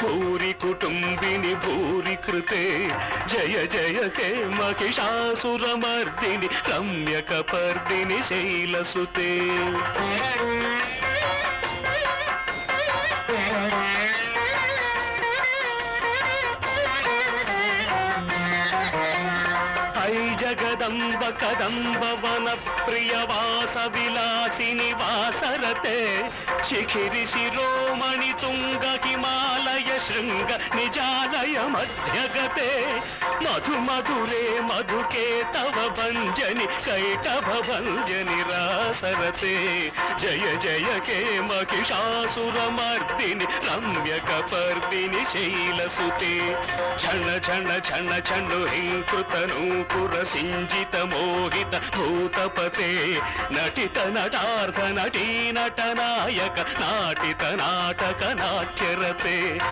भूरि कुटुम्बिनि भूरि कृते जय जय हे महिषासुरमर्दिनि रम्यकपर्दिनि शैलसुते जगदम्ब कदम्ब वन प्रिय वास विलासिनि वासरते शिखिरि शिरोमणि तुंग हिमालय शृंग निजालय मध्यगते मधु मधुरे मधुके तव भंजनि कैटभ भंजनि रासरते जय जय के महिषासुरमर्दिनि रम्यकपर्दिनि शैलसुते झण झण झण झनु हिंकृतनूपुर सिंजित मोहित भूतपते नटित नटार्थ नटी नटनायक नाटित नाटक नाट्यरते।